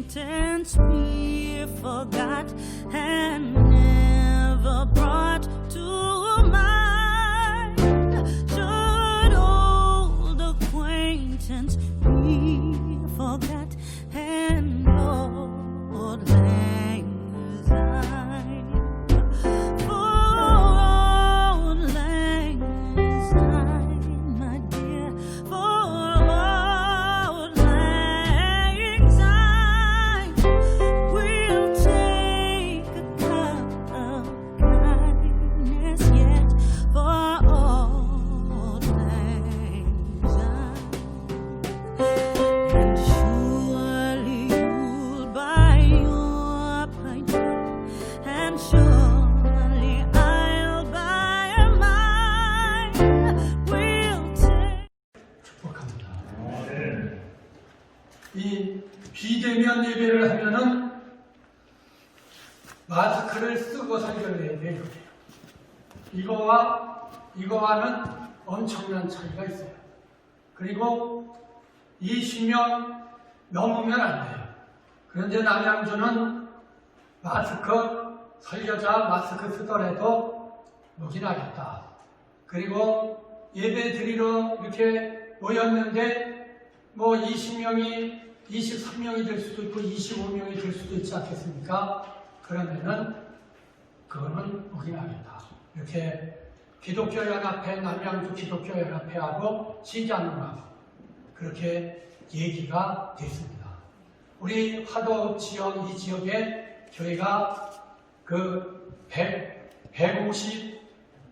acquaintance we forgot and never brought to mind. Should old acquaintance we forgot and old lang syne. For old lang syne, my dear, for old lang syne, we'll take a cup of kindness yet for old lang syne. And surely you'll buy your pint, and surely I'll buy mine. We'll take. 축복합니다. 이 비대면 예배를 하면은 마스크를 쓰고 설교를 해야 돼요. 이거와는 엄청난 차이가 있어요. 그리고 20명 넘으면 안 돼요. 그런데 남양주는 설교자 마스크 쓰더라도 묵인하겠다. 그리고 예배 드리러 이렇게 모였는데 뭐 20명이 23명이 될 수도 있고 25명이 될 수도 있지 않겠습니까? 그러면은 그거는 묵인하겠다. 이렇게 기독교연합회, 남양주 기독교연합회하고 시장하고 그렇게 얘기가 됐습니다. 우리 화도 지역, 이 지역에 교회가 그 150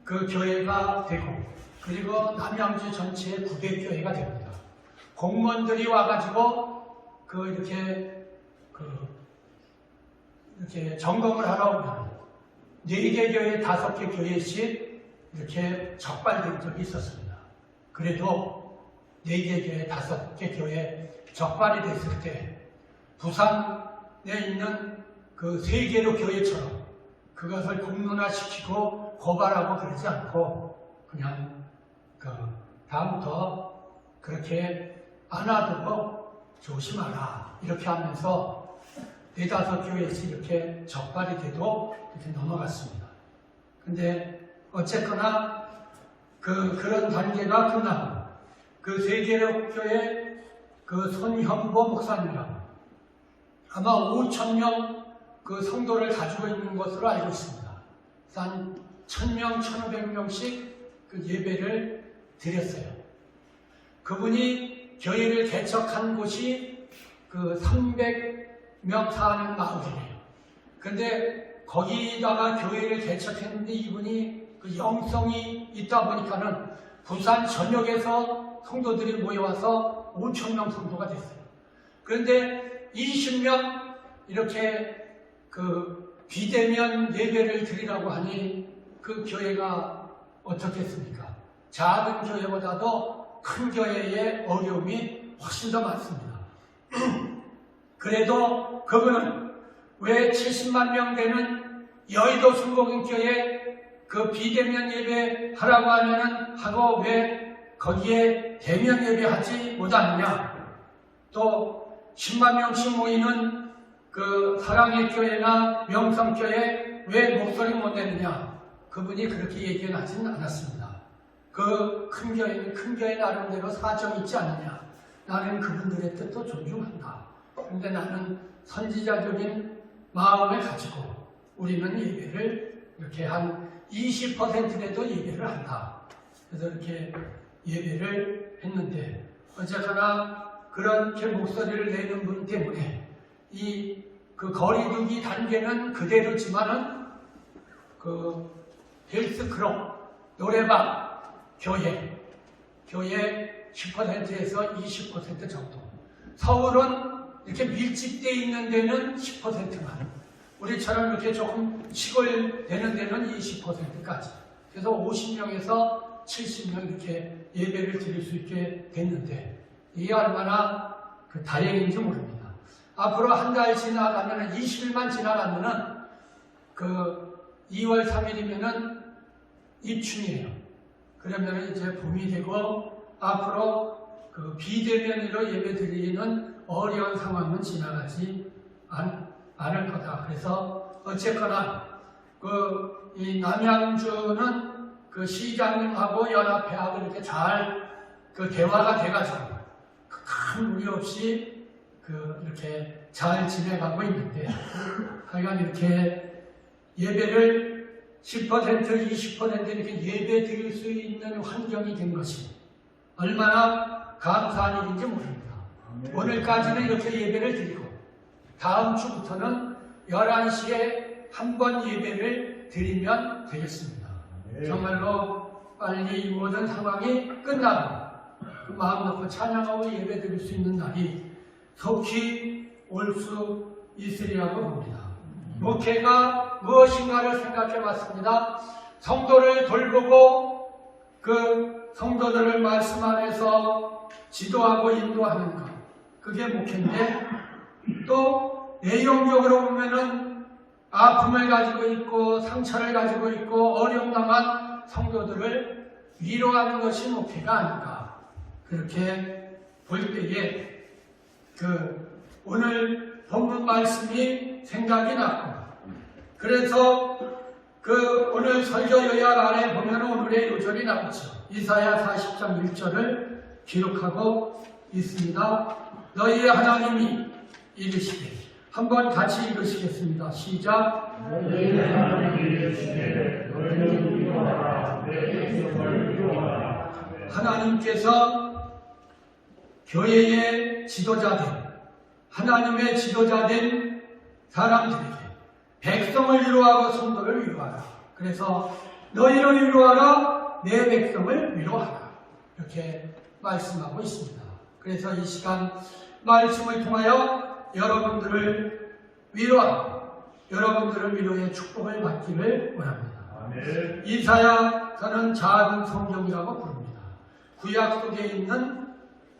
그 교회가 되고, 그리고 남양주 전체의 900교회가 됩니다. 공무원들이 와가지고 이렇게 점검을 하러 오면 4개 교회, 5개 교회씩 이렇게 적발된 적이 있었습니다. 그래도 4개 교회, 5개 교회 적발이 됐을 때 부산에 있는 그 3개로 교회처럼 그것을 공론화시키고 고발하고 그러지 않고 그냥 다음부터 그렇게 안 하도록 조심하라 이렇게 하면서 4-5교회씩 이렇게 적발이 돼도 이렇게 넘어갔습니다. 근데 어쨌거나 그런 단계가 끝나고 그 3개로 교회 그 손현보 목사님이라고 아마 5,000명 그 성도를 가지고 있는 것으로 알고 있습니다. 한 1,000명, 1,500명씩 그 예배를 드렸어요. 그분이 교회를 개척한 곳이 그 300명 사는 마을이에요. 근데 거기다가 교회를 개척했는데 이분이 그 영성이 있다 보니까는 부산 전역에서 성도들이 모여와서 5,000명 성도가 됐어요. 그런데 20명 이렇게 그 비대면 예배를 드리라고 하니 그 교회가 어떻겠습니까? 작은 교회보다도 큰 교회의 어려움이 훨씬 더 많습니다. 그래도 그분은 왜 70만 명 되는 여의도 순복음교회 그 비대면 예배 하라고 하고 왜 거기에 대면 예배 하지 못하느냐? 또 10만 명씩 모이는 그 사랑의 교회나 명성교회 왜 목소리 못 내느냐? 그분이 그렇게 얘기하지는 않았습니다. 그 큰 교회는 큰 교회 나름대로 사정이 있지 않느냐? 나는 그분들의 뜻도 존중한다. 그런데 나는 선지자적인 마음을 가지고 우리는 예배를 이렇게 한 20%라도 예배를 한다. 그래서 이렇게 예배를 했는데 어쨌거나 그렇게 목소리를 내는 분 때문에 그 거리두기 단계는 그대로지만은 그 헬스클럽, 노래방, 교회 10%에서 20% 정도. 서울은 이렇게 밀집되어 있는 데는 10%만. 우리처럼 이렇게 조금 시골 되는 데는 20%까지. 그래서 50명에서 70명 이렇게 예배를 드릴 수 있게 됐는데, 이게 얼마나 다행인지 모릅니다. 앞으로 한 달 지나가면은 20일만 지나가면은 그 2월 3일이면은 입춘이에요. 그러면은 이제 봄이 되고 앞으로 그 비대면으로 예배 드리는 어려운 상황은 지나가지 않을 거다. 그래서 어쨌거나 이 남양주는 그 시장님하고 연합회하고 이렇게 잘 그 대화가 돼가지고 큰 무리 없이 이렇게 잘 지내가고 있는데, 하여간 이렇게 예배를 10%, 20% 이렇게 예배 드릴 수 있는 환경이 된 것이 얼마나 감사한 일인지 모릅니다. 오늘까지는 이렇게 예배를 드리고 다음 주부터는 11시에 한 번 예배를 드리면 되겠습니다. 정말로 빨리 이 모든 상황이 끝나고 마음 놓고 찬양하고 예배 드릴 수 있는 날이 속히 올 수 있으리라고 봅니다. 목회가 무엇인가를 생각해 봤습니다. 성도를 돌보고 그 성도들을 말씀 안에서 지도하고 인도하는 것, 그게 목회인데, 또 내용적으로 보면은 아픔을 가지고 있고 상처를 가지고 있고 어려움 당한 성도들을 위로하는 것이 목회가 아닌가, 그렇게 볼 때에 오늘 본문 말씀이 생각이 났고, 그래서 오늘 설교 요약 안에 보면 오늘의 요절이 나오죠. 이사야 40장 1절을 기록하고 있습니다. 너희의 하나님이 이르시되, 한번 같이 읽으시겠습니다. 시작. 너희의 하나님이 이르시되 너희는 위로하라, 내 백성을 위로하라. 하나님께서 교회의 지도자된, 하나님의 지도자된 사람들에게 백성을 위로하고 성도를 위로하라. 그래서 너희를 위로하라, 내 백성을 위로하라, 이렇게 말씀하고 있습니다. 그래서 이 시간 말씀을 통하여 여러분들을 위로하고 여러분들을 위로의 축복을 받기를 원합니다. 아멘. 이사야서는 작은 성경이라고 부릅니다. 구약 속에 있는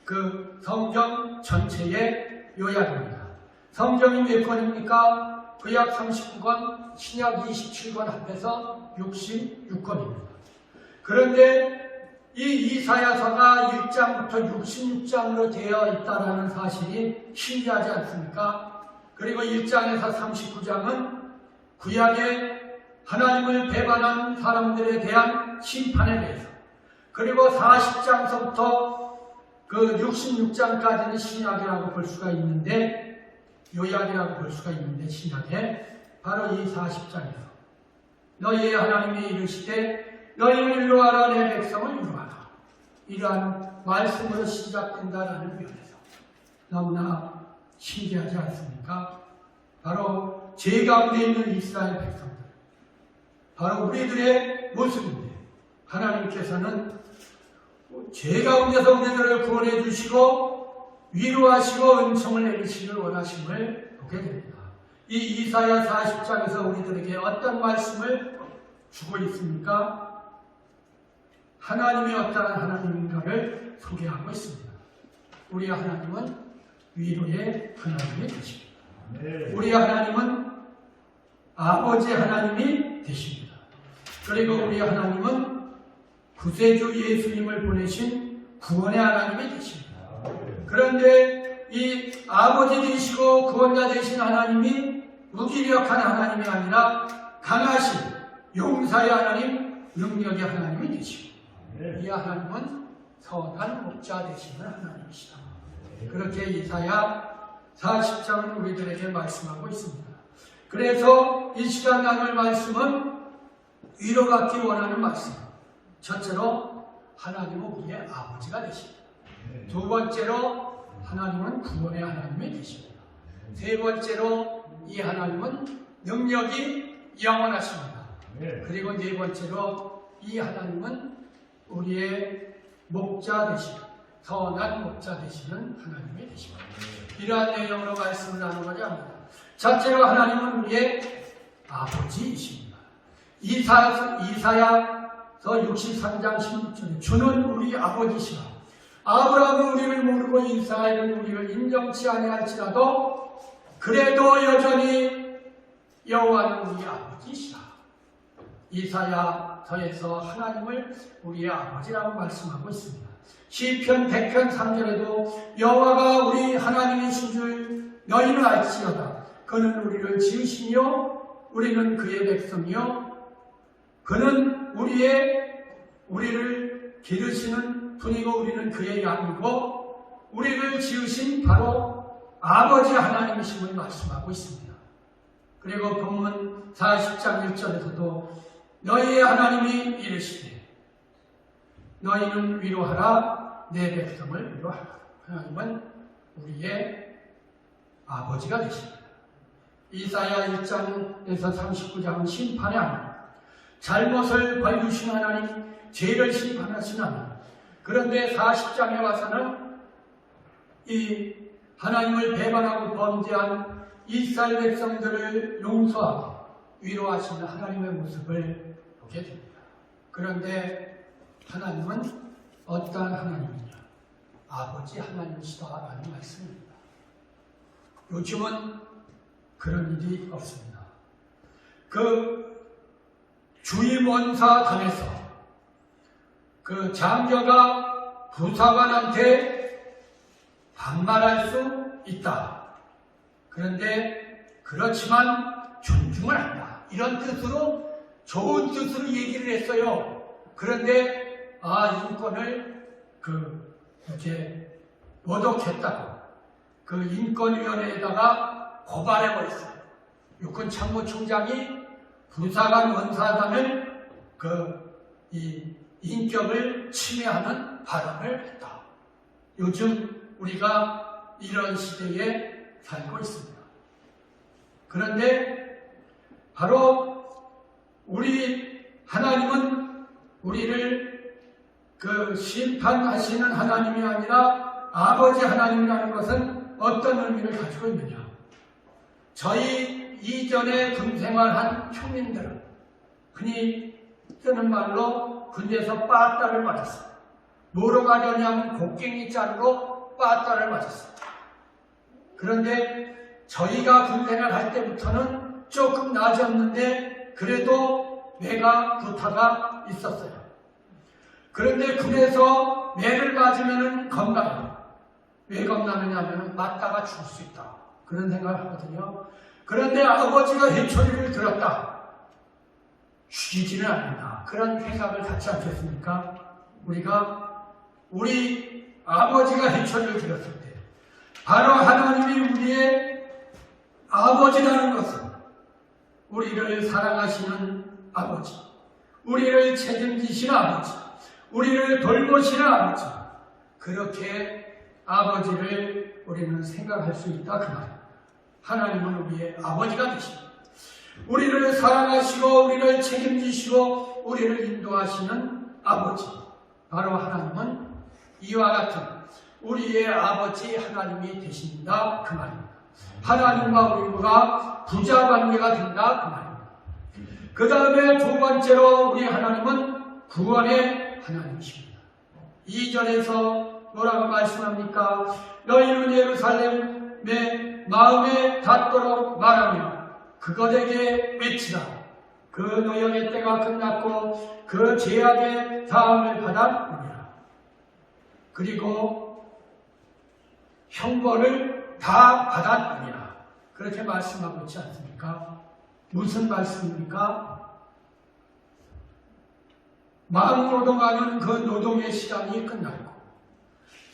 그 성경 전체의 요약입니다. 성경이 몇 권입니까? 구약 39권, 신약 27권 합해서 66권입니다. 그런데 이 이사야서가 1장부터 66장으로 되어 있다는 사실이 신기하지 않습니까? 그리고 1장에서 39장은 구약의 하나님을 배반한 사람들에 대한 심판에 대해서, 그리고 40장서부터 그 66장까지는 신약이라고 볼 수가 있는데, 요약이라고 볼 수가 있는데, 신약에 바로 이 40장에서 너희의 하나님이 이르시되 너희를 위로하라, 내 백성을 위로하라, 이러한 말씀으로 시작된다라는 면에서 너무나 신기하지 않습니까? 바로 제 가운데 있는 이스라엘 백성들, 바로 우리들의 모습인데, 하나님께서는 죄 가운데서 우리들을 구원해 주시고 위로하시고 은총을 내리시길 원하심을 보게 됩니다. 이 이사야 40장에서 우리들에게 어떤 말씀을 주고 있습니까? 하나님이 어떠한 하나님인가를 소개하고 있습니다. 우리 하나님은 위로의 하나님이 되십니다. 우리 하나님은 아버지 하나님이 되십니다. 그리고 우리 하나님은 구세주 예수님을 보내신 구원의 하나님이 되십니다. 그런데 이 아버지 되시고 구원자 되신 하나님이 무기력한 하나님이 아니라 강하신 용사의 하나님, 능력의 하나님이 되십니다. 이 하나님은 선한 목자 되시는 하나님이시다. 그렇게 이사야 40장은 우리들에게 말씀하고 있습니다. 그래서 이 시간 나눌 말씀은 위로받기 원하는 말씀. 첫째로 하나님은 우리의 아버지가 되십니다. 두 번째로 하나님은 구원의 하나님이 되십니다. 세 번째로 이 하나님은 능력이 영원하십니다. 그리고 네 번째로 이 하나님은 우리의 목자 되시고 선한 목자 되시는 하나님이 되십니다. 이러한 내용으로 말씀을 나누고자 합니다. 첫째로 하나님은 우리의 아버지이십니다. 이사야서 63장 16절에 주는 우리 아버지시라. 아브라함은 우리를 모르고 이스라엘은 우리를 인정치 아니할지라도 그래도 여전히 여호와는 우리 아버지시라. 이사야서에서 하나님을 우리의 아버지라고 말씀하고 있습니다. 시편 100편 3절에도 여호와가 우리 하나님이신 줄 너희는 알지어다. 그는 우리를 지으시며 우리는 그의 백성이요 그는 우리를 기르시는 분이고 우리는 그의 양이고 우리를 지으신 바로 아버지 하나님이심을 말씀하고 있습니다. 그리고 본문 40장 1절에서도 너희의 하나님이 이르시되 너희는 위로하라 내 백성을 위로하라. 하나님은 우리의 아버지가 되십니다. 이사야 1장에서 39장 심판의 하나님, 잘못을 벌주신 하나님, 죄를 심판하신 하나님. 그런데 40장에 와서는 이 하나님을 배반하고 범죄한 이스라엘 백성들을 용서하고 위로하시는 하나님의 모습을 보게 됩니다. 그런데 하나님은 어떠한 하나님이냐? 아버지 하나님이시다라는 말씀입니다. 요즘은 그런 일이 없습니다. 그 주임원사단에서 그 장교가 부사관한테 반말할 수 있다. 그런데 그렇지만 존중을 한다. 이런 뜻으로 좋은 뜻으로 얘기를 했어요. 그런데 인권을 이렇게 모독했다고 그 인권위원회에다가 고발해버렸어요. 육군참모총장이 부사관 원사단을 이 인격을 침해하는 발언을 했다. 요즘 우리가 이런 시대에 살고 있습니다. 그런데 바로 우리 하나님은 우리를 심판하시는 하나님이 아니라 아버지 하나님이라는 것은 어떤 의미를 가지고 있느냐? 저희 이전에 군생활한 형님들은 흔히 쓰는 말로 군대에서 빠따를 맞았어요. 뭐로 가려냐면 곡괭이 자루로 빠따를 맞았어요. 그런데 저희가 군생활 할 때부터는 조금 나아졌는데 그래도 매가 구타가 있었어요. 그런데 군에서 매를 맞으면 겁나요. 왜 겁나느냐면 맞다가 죽을 수 있다. 그런 생각을 하거든요. 그런데 아버지가 해초리를 들었다. 죽이지는 않는다. 그런 생각을 갖지 않겠습니까? 우리 아버지가 해초리를 들었을 때 바로 하나님이 우리의 아버지라는 것은 우리를 사랑하시는 아버지, 우리를 책임지시는 아버지, 우리를 돌보시는 아버지, 그렇게 아버지를 우리는 생각할 수 있다 그 말입니다. 하나님은 우리의 아버지가 되십니다. 우리를 사랑하시고 우리를 책임지시고 우리를 인도하시는 아버지, 바로 하나님은 이와 같은 우리의 아버지 하나님이 되신다 그 말입니다. 하나님과 우리가 부자관계가 된다 그 말입니다. 그 다음에 두 번째로 우리 하나님은 구원의 하나님이십니다. 2절에서 뭐라고 말씀합니까? 너희는 예루살렘의 마음에 닿도록 말하며 그것에게 외치라. 그 노역의 때가 끝났고 그 죄악의 사함을 받았느니라. 그리고 형벌을 다 받았느니라. 그렇게 말씀하고 있지 않습니까? 무슨 말씀입니까? 마음노동하는 그 노동의 시간이 끝났고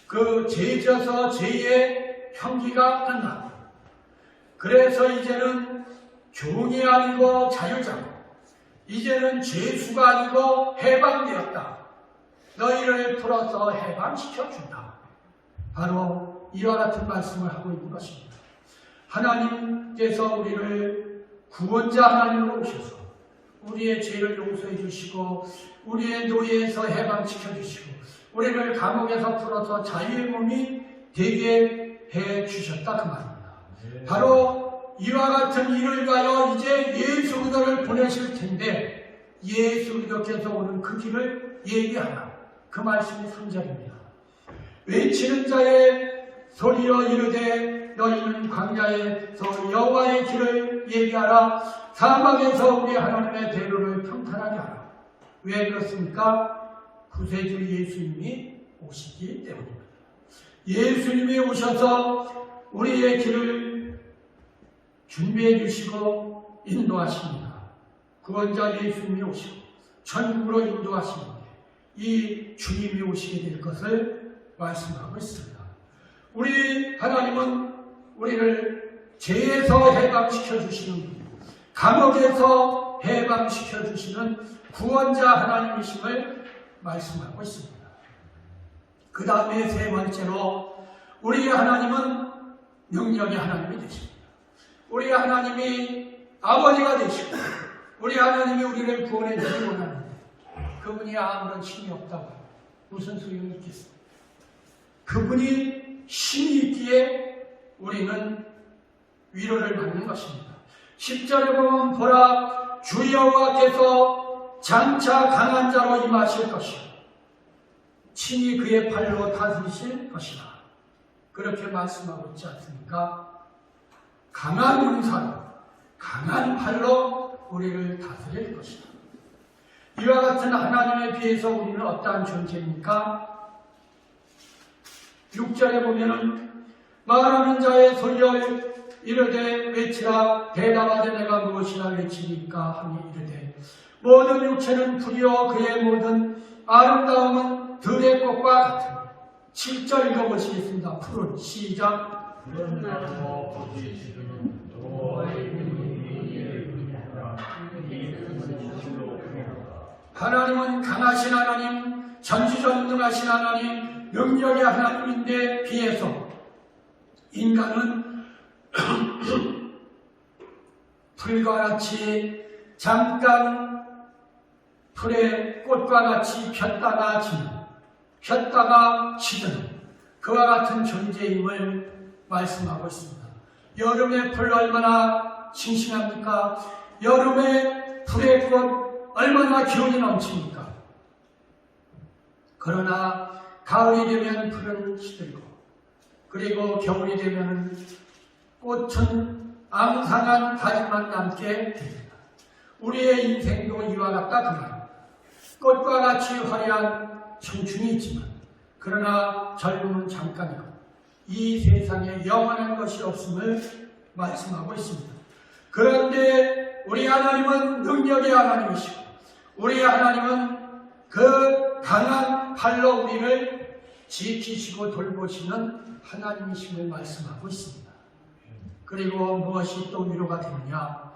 그 죄져서 죄의 형기가 끝났고 그래서 이제는 종이 아니고 자유자고 이제는 죄수가 아니고 해방되었다. 너희를 풀어서 해방시켜준다. 바로 이와 같은 말씀을 하고 있는 것입니다. 하나님께서 우리를 구원자 하나님으로 오셔서 우리의 죄를 용서해 주시고 우리의 노예에서 해방시켜 주시고 우리를 감옥에서 풀어서 자유의 몸이 되게 해 주셨다 그 말입니다. 바로 이와 같은 일을 가여 이제 예수 그리스도를 보내실 텐데 예수 그리스도께서 오는 그 길을 예비하라. 그 말씀이 3절입니다. 외치는 자의 소리여 이르되 너희는 광야에서 여호와의 길을 예비하라. 사막에서 우리 하나님의 대로를 평탄하게 하라. 왜 그렇습니까? 구세주 예수님이 오시기 때문입니다. 예수님이 오셔서 우리의 길을 준비해 주시고 인도하십니다. 구원자 예수님이 오시고 천국으로 인도하시는데 이 주님이 오시게 될 것을 말씀하고 있습니다. 우리 하나님은 우리를 죄에서 해방시켜 주시는 분, 감옥에서 해방시켜 주시는 구원자 하나님이심을 말씀하고 있습니다. 그 다음에 세 번째로 우리 하나님은 능력의 하나님이 되십니다. 우리 하나님이 아버지가 되시고 우리 하나님이 우리를 구원해 주기 원하는데 그분이 아무런 힘이 없다고 무슨 소용이 있겠습니까? 그분이 힘이 있기에 우리는 위로를 받는 것입니다. 10절에 보면 보라 주 여호와께서 장차 강한 자로 임하실 것이요 친히 그의 팔로 다스리실 것이라. 그렇게 말씀하고 있지 않습니까? 강한 은사로 강한 팔로 우리를 다스릴 것이다. 이와 같은 하나님에 비해서 우리는 어떠한 존재입니까? 6절에 보면은 말하는 자의 소리를 이르되 외치라 대답하되 내가 무엇이나 외치니까 하니 이르되 모든 육체는 불이요 그의 모든 아름다움은 들의 꽃과 같으니 7절 읽어보시겠습니다. 푸른 시작. 하나님은 강하신 하나님, 전지전능하신 하나님, 능력의 하나님인데 비해서 인간은 풀과 같이 잠깐 풀의 꽃과 같이 폈다가 지는, 폈다가 지는 그와 같은 존재임을 말씀하고 있습니다. 여름의 풀 얼마나 싱싱합니까? 여름의 풀의 꽃 얼마나 기운이 넘칩니까? 그러나 가을이 되면 풀은 시들고 그리고 겨울이 되면 꽃은 앙상한 가지만 남게 됩니다. 우리의 인생도 이와 같다 그 말입니다. 꽃과 같이 화려한 청춘이 있지만 그러나 젊음은 잠깐이고 이 세상에 영원한 것이 없음을 말씀하고 있습니다. 그런데 우리 하나님은 능력의 하나님이시고 우리 하나님은 그 강한 팔로 우리를 지키시고 돌보시는 하나님이심을 말씀하고 있습니다. 그리고 무엇이 또 위로가 되느냐?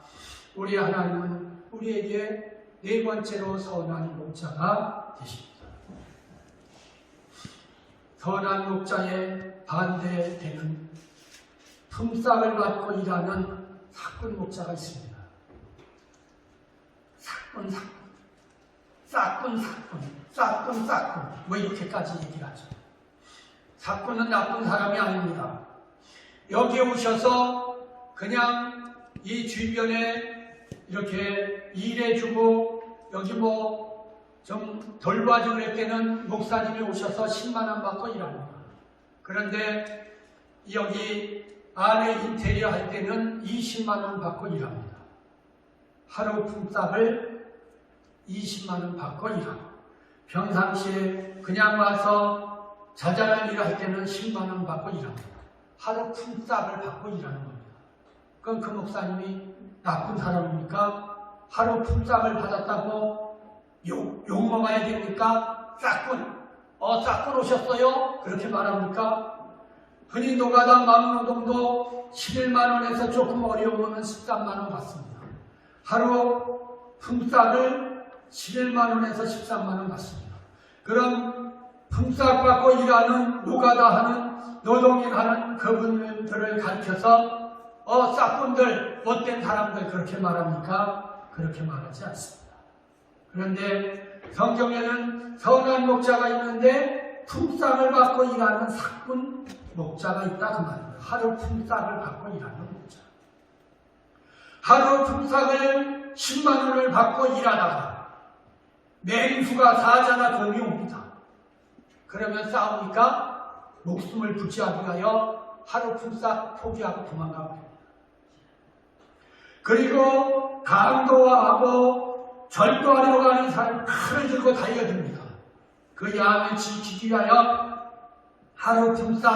우리 하나님은 우리에게 네 번째로 선한 목자가 되십니다. 선한 목자에 반대되는 품삯을 받고 일하는 사꾼 목자가 있습니다. 사꾼 뭐 이렇게까지 얘기를 하죠. 사꾼은 나쁜 사람이 아닙니다. 여기에 오셔서 그냥 이 주변에 이렇게 일해주고 여기 뭐 좀 돌봐주고 그럴 때는 목사님이 오셔서 10만 원 받고 일합니다. 그런데 여기 안에 인테리어 할 때는 20만 원 받고 일합니다. 하루 품삯을 20만 원 받고 일하고 평상시에 그냥 와서 자잘한 일을 할 때는 10만 원 받고 일합니다. 하루 품삯을 받고 일하는 겁니다. 그럼 그 목사님이 나쁜 사람입니까? 하루 품삯을 받았다고 욕 먹어야 됩니까? 싹군 오셨어요? 그렇게 말합니까? 흔히 노가다 막노동도 11만 원에서 조금 어려우면 13만 원 받습니다. 하루 품삯을 11만 원에서 13만 원 받습니다. 그럼 품삯 받고 일하는 노가다 하는 노동일 하는 그분들을 가르쳐서 싹군들 못된 사람들 그렇게 말합니까? 그렇게 말하지 않습니다. 그런데 성경에는 선한 목자가 있는데 품삯을 받고 일하는 사꾼 목자가 있다 그 말입니다. 하루 품삯을 받고 일하는 목자. 하루 품삯을 10만 원을 받고 일하다가 맹수가 사자나 곰이 옵니다. 그러면 싸우니까 목숨을 부지하기 위하여 하루 품삯 포기하고 도망가고 됩니다. 그리고 강도하고 절도하려고 하는 사람이 칼을 들고 달려듭니다. 그 양을 지키기 위하여 하루 품삯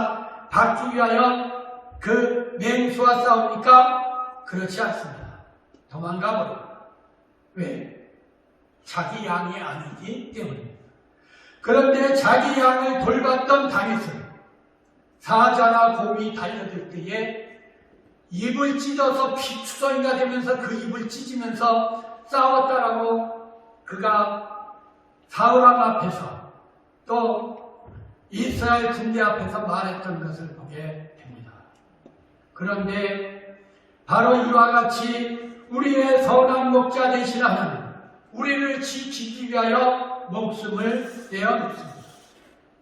받기 위하여 그 맹수와 싸우니까 그렇지 않습니다. 도망가버려. 왜? 자기 양이 아니기 때문입니다. 그런데 자기 양을 돌봤던 다윗은 사자나 곰이 달려들 때에 입을 찢어서 피투성이가 되면서 그 입을 찢으면서 싸웠다라고 그가 사울왕 앞에서 또 이스라엘 군대 앞에서 말했던 것을 보게 됩니다. 그런데 바로 이와 같이 우리의 선한 목자 되신 하나님, 우리를 지키기 위하여 목숨을 내어놓습니다.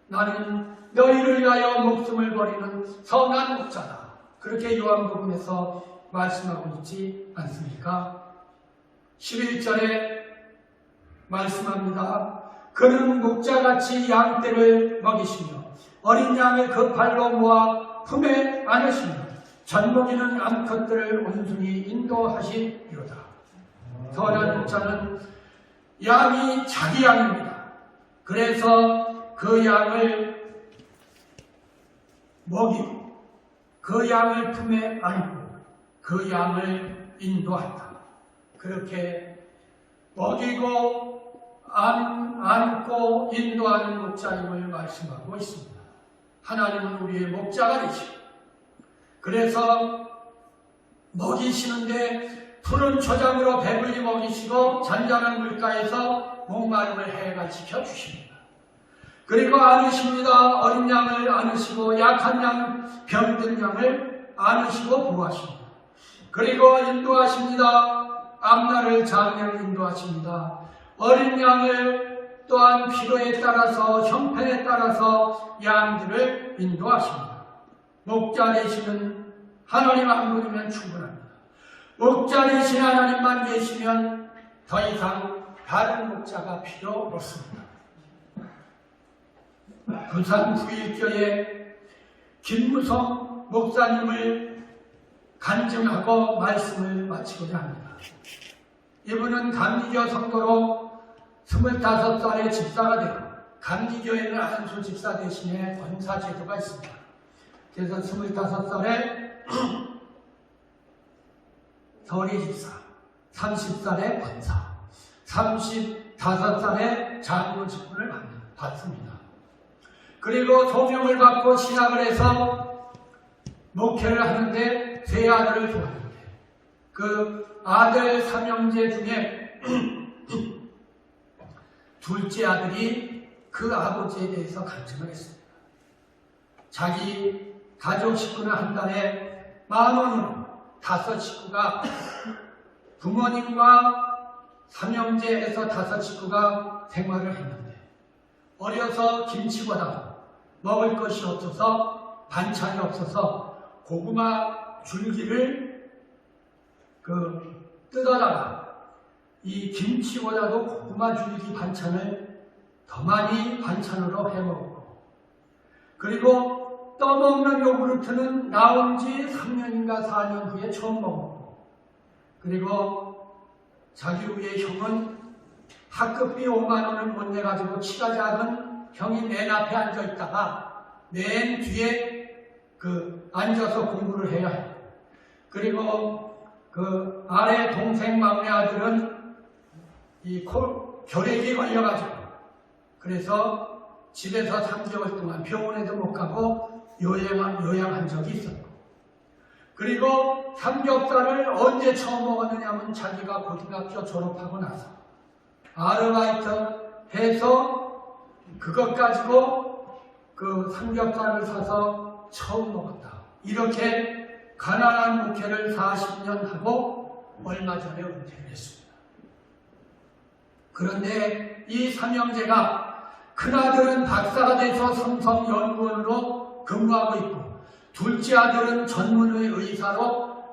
나는 너희를 위하여 목숨을 버리는 선한 목자다. 그렇게 요한복음에서 말씀하고 있지 않습니까? 11절에 말씀합니다. 그는 목자같이 양떼를 먹이시며 어린 양을 그 발로 모아 품에 안으시며 젖먹이는 암컷들을 온순히 인도하시리로다. 선한 목자는 양이 자기 양입니다. 그래서 그 양을 먹이고 그 양을 품에 안고 그 양을 인도한다. 그렇게 먹이고 안고 인도하는 목자임을 말씀하고 있습니다. 하나님은 우리의 목자가 되시고 그래서 먹이시는데 푸른 초장으로 배불리 먹이시고 잔잔한 물가에서 목마름을 해가 지켜주십니다. 그리고 안으십니다. 어린 양을 안으시고 약한 양, 병든 양을 안으시고 보호하십니다. 그리고 인도하십니다. 앞날을 장래를 인도하십니다. 어린 양을 또한 필요에 따라서 형편에 따라서 양들을 인도하십니다. 목자 되시는 하나님 한 분이면 충분합니다. 목자 되신 하나님만 계시면 더 이상 다른 목자가 필요 없습니다. 부산 부일교회 김무성 목사님을 간증하고 말씀을 마치고자 합니다. 이분은 감리교 성도로 25살에 집사가 되고 감리교회는 안수 집사 대신에 권사 제도가 있습니다. 그래서 25살에 서리 집사, 30살에 권사, 35살에 장로 직분을 받습니다. 그리고 소명을 받고 신학을 해서 목회를 하는데 세 아들을 두었는데 그 아들 삼형제 중에 둘째 아들이 그 아버지에 대해서 간증을 했습니다. 자기 가족 식구는 한 달에 10,000원으로 5 식구가 부모님과 삼형제에서 5 식구가 생활을 했는데 어려서 김치보다 먹을 것이 없어서 반찬이 없어서 고구마 줄기를 뜯어다가 이 김치보다도 고구마 줄기 반찬을 더 많이 반찬으로 해먹고 그리고 떠먹는 요구르트는 나온 지 3년인가 4년 후에 처음 먹었고 그리고 자기 위에 형은 학급비 5만원을 못 내가지고 키가 작은 형이 맨 앞에 앉아있다가 맨 뒤에 앉아서 공부를 해야 해요. 그리고 그 아래 동생 막내 아들은 이 결핵이 걸려가지고 그래서 집에서 3개월 동안 병원에도 못 가고 요양한 적이 있었고 그리고 삼겹살을 언제 처음 먹었느냐면 자기가 고등학교 졸업하고 나서 아르바이트 해서 그것 가지고 그 삼겹살을 사서 처음 먹었다. 이렇게 가난한 목회를 40년 하고 얼마 전에 은퇴를 했습니다. 그런데 이 삼형제가 큰아들은 박사가 돼서 삼성연구원으로 근무하고 있고 둘째 아들은 전문의 의사로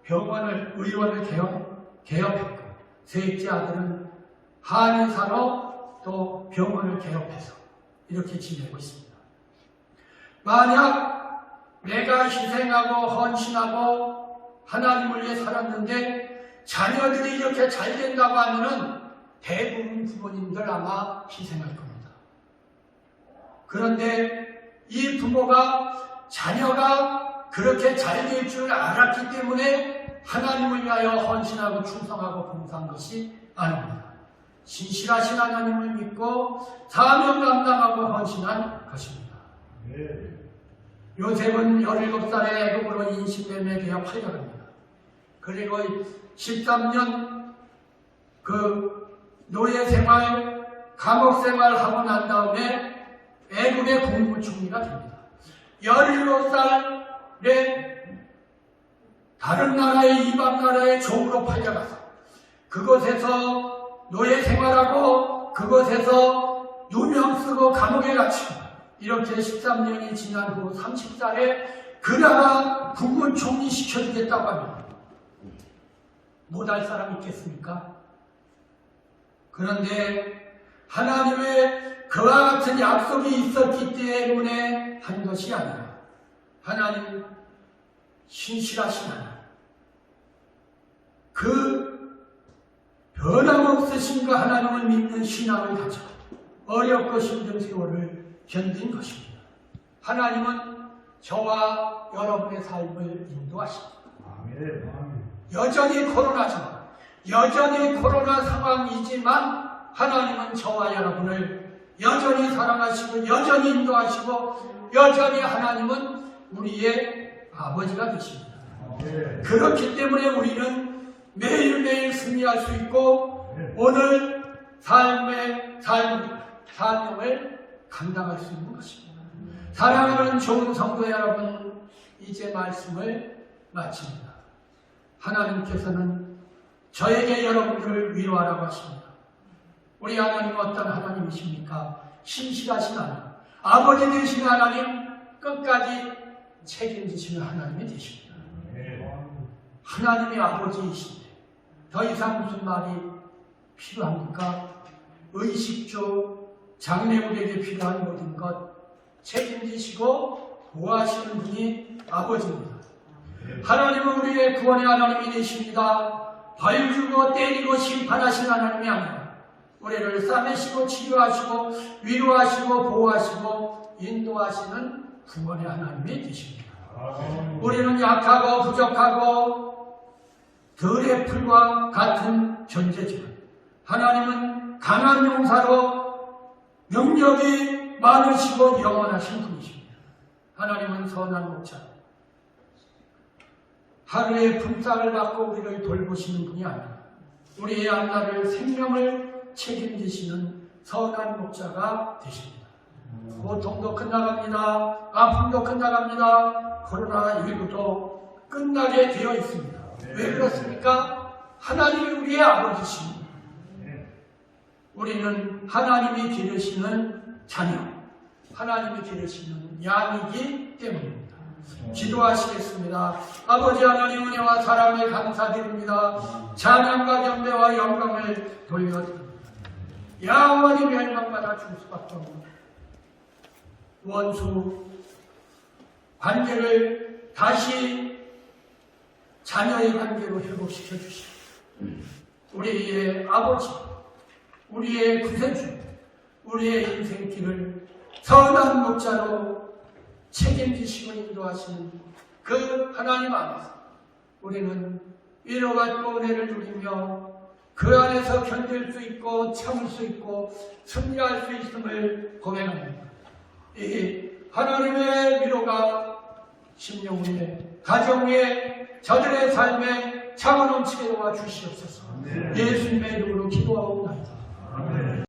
의원을 개업했고 셋째 아들은 한의사로 또 병원을 개업해서 이렇게 지내고 있습니다. 만약 내가 희생하고 헌신하고 하나님을 위해 살았는데 자녀들이 이렇게 잘 된다고 하면은 대부분 부모님들 아마 희생할 겁니다. 그런데 이 부모가 자녀가 그렇게 잘 될 줄 알았기 때문에 하나님을 위하여 헌신하고 충성하고 봉사한 것이 아닙니다. 신실하신 하나님을 믿고 사명 감당하고 헌신한 것입니다. 요셉은 17살에 애굽으로 인신매매에 대해 팔려갑니다. 그리고 13년 그 노예 생활, 감옥 생활하고 난 다음에 애굽의 국무총리가 됩니다. 17살에 다른 나라의 이방 나라의 종으로 팔려가서 그곳에서 노예 생활하고 그곳에서 누명 쓰고 감옥에 갇히고 이렇게 13년이 지난 후 30살에 그 나라 국무총리 시켜주겠다고 합니다. 못할 사람 있겠습니까? 그런데 하나님의 그와 같은 약속이 있었기 때문에 한 것이 아니라 하나님 신실하신 하나님, 그 변함없으신 그 하나님을 믿는 신앙을 가져 어렵고 힘든 세월을 견딘 것입니다. 하나님은 저와 여러분의 삶을 인도하십니다. 여전히 코로나지만, 여전히 코로나 상황이지만 하나님은 저와 여러분을 여전히 사랑하시고 여전히 인도하시고 여전히 하나님은 우리의 아버지가 되십니다. 그렇기 때문에 우리는 매일매일 승리할 수 있고 오늘 삶의 사명을 감당할 수 있는 것입니다. 사랑하는 좋은 성도 여러분, 이제 말씀을 마칩니다. 하나님께서는 저에게 여러분들을 위로하라고 하십니다. 우리 하나님은 어떤 하나님이십니까? 신실하신 하나님, 아버지 되신 하나님, 끝까지 책임지시는 하나님이 되십니다. 하나님의 아버지이신데 더 이상 무슨 말이 필요합니까? 의식조, 장래우리에게 필요한 모든 것 책임지시고 보호하시는 분이 아버지입니다. 하나님은 우리의 구원의 하나님이 되십니다. 벌 주고 때리고 심판하신 하나님이 아니라 우리를 싸매시고 치료하시고 위로하시고 보호하시고 인도하시는 구원의 하나님이 되십니다. 우리는 약하고 부족하고 들의 풀과 같은 존재지만 하나님은 강한 용사로 능력이 많으시고 영원하신 분이십니다. 하나님은 선한 목자, 하루의 품삯을 받고 우리를 돌보시는 분이 아니라 우리의 앞날을 생명을 책임지시는 선한 목자가 되십니다. 고통도 끝나갑니다. 아픔도 끝나갑니다. 코로나19도 끝나게 되어 있습니다. 왜 그렇습니까? 하나님이 우리의 아버지십니다. 우리는 하나님이 기르시는 자녀, 하나님이 기르시는 양이기 때문입니다. 기도하시겠습니다. 아버지 하나님 은혜와 사랑을 감사드립니다. 찬양과 경배와 영광을 돌려드립니다. 야원이 멸망받아 줄 수밖에 없는 원수 관계를 다시 자녀의 관계로 회복시켜 주시고 우리의 아버지, 우리의 구세주, 우리의 인생길을 선한 목자로 책임지시고 인도하시는 그 하나님 안에서 우리는 위로받고 은혜를 누리며 그 안에서 견딜 수 있고 참을 수 있고 승리할 수 있음을 고백합니다. 이 하나님의 위로가 심령 위에, 가정 위에, 저들의 삶에 차고 넘치게 도와주시옵소서. 예수님의 이름으로 기도하옵나이다.